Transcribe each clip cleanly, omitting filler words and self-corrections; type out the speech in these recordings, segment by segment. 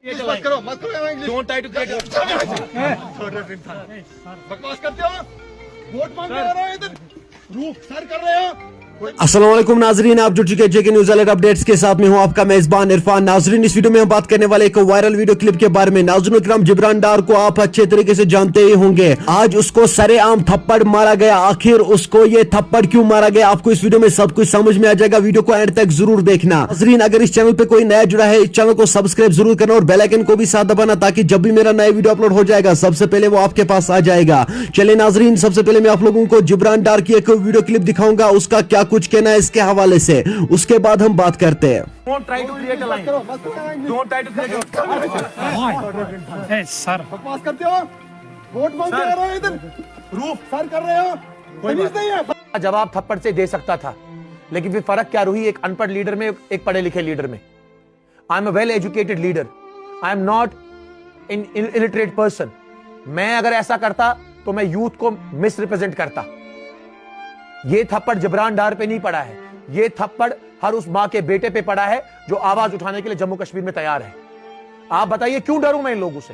मत करो English. Don't try to create बकवास करते हो, वोट मांगने आ रहे हो इधर, रूफ सर कर रहे हो। अस्सलाम वालेकुम नाजरीन, आप जुड़ चुके हैं जेके न्यूज अलर्ट अपडेट्स के साथ में हूं आपका मेजबान इरफान। नाजरीन, इस वीडियो में हम बात करने वाले एक वायरल वीडियो क्लिप के बारे में। नाज़रीन इकराम, जिब्रान डार को आप अच्छे तरीके से जानते ही होंगे। आज उसको सरेआम थप्पड़ मारा गया। आखिर उसको ये थप्पड़ क्यों मारा गया, आपको इस वीडियो में सब कुछ समझ में आ जाएगा। वीडियो को एंड तक जरूर देखना। नाजरीन, अगर इस चैनल पे कोई नया जुड़ा है, इस चैनल को सब्सक्राइब जरूर करना और बेल आइकन को भी साथ दबाना, ताकि जब भी मेरा नया वीडियो अपलोड हो जाएगा सबसे पहले वो आपके पास आ जाएगा। चलिए नाजरीन, सबसे पहले मैं आप लोगों को जिब्रान डार की एक वीडियो क्लिप दिखाऊंगा, उसका क्या कुछ कहना है इसके हवाले से, उसके बाद हम बात करते हैं। Don't try to create a line. Don't try to create a sir बकवास करते हो, वोट मांगने आ रहे हो इधर, रूफ सर कर रहे हो। तमीज नहीं है। जवाब थप्पड़ से दे सकता था, लेकिन फिर फर्क क्या रही एक अनपढ़ लीडर में, एक पढ़े लिखे लीडर में। I am a well educated leader, I am not in illiterate person. मैं अगर ऐसा करता तो मैं यूथ को मिस रिप्रेजेंट करता। ये थप्पड़ जिब्रान डार पे नहीं पड़ा है, ये थप्पड़ हर उस मां के बेटे पे पड़ा है जो आवाज उठाने के लिए जम्मू कश्मीर में तैयार है। आप बताइए क्यों डरूं मैं इन लोगों से?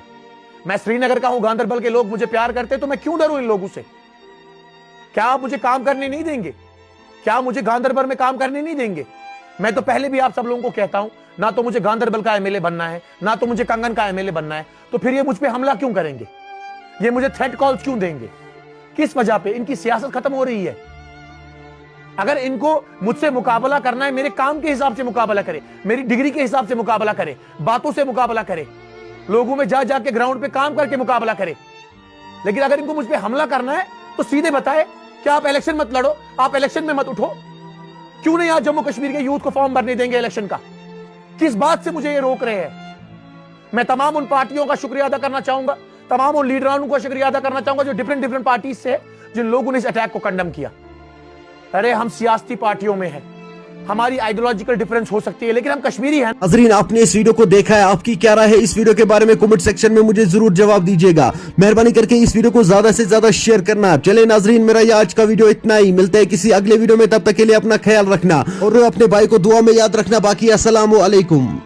मैं श्रीनगर का हूं, गांधरबल के लोग मुझे प्यार करते, तो मैं क्यों डरूं इन लोगों से? क्या आप मुझे काम करने नहीं देंगे? क्या मुझे गांधरबल में काम करने नहीं देंगे? मैं तो पहले भी आप सब लोगों को कहता हूं, ना तो मुझे गांधरबल का एमएलए बनना है, ना तो मुझे कंगन का एमएलए बनना है। तो फिर ये मुझ पे हमला क्यों करेंगे? ये मुझे थ्रेट कॉल्स क्यों देंगे? किस वजह पे? इनकी सियासत खत्म हो रही है। अगर इनको मुझसे मुकाबला करना है, मेरे काम के हिसाब से मुकाबला करे, मेरी डिग्री के हिसाब से मुकाबला करे, बातों से मुकाबला करे, लोगों में जा जाके ग्राउंड पे काम करके मुकाबला करे। लेकिन अगर इनको मुझ पे हमला करना है तो सीधे बताए कि आप इलेक्शन मत लड़ो, आप इलेक्शन में मत उठो। क्यों नहीं आज जम्मू कश्मीर के यूथ को फॉर्म भरने देंगे इलेक्शन का? किस बात से मुझे ये रोक रहे हैं? मैं तमाम उन पार्टियों का शुक्रिया अदा करना चाहूंगा, तमाम उन लीडरानों का शुक्रिया अदा करना चाहूंगा जो डिफरेंट पार्टी से, जिन लोगों ने इस अटैक को कंडम किया। अरे हम सियासी पार्टियों में हैं, हमारी आइडियोलॉजिकल डिफरेंस हो सकती है, लेकिन हम कश्मीरी हैं। नाज़रीन, आपने इस वीडियो को देखा है, आपकी क्या राय है इस वीडियो के बारे में? कमेंट सेक्शन में मुझे जरूर जवाब दीजिएगा। मेहरबानी करके इस वीडियो को ज्यादा से ज्यादा शेयर करना। चले नाज़रीन, मेरा ये आज का वीडियो इतना ही। मिलते हैं किसी अगले वीडियो में, तब तक के लिए अपना ख्याल रखना और अपने भाई को दुआ में याद रखना। बाकी अस्सलाम वालेकुम।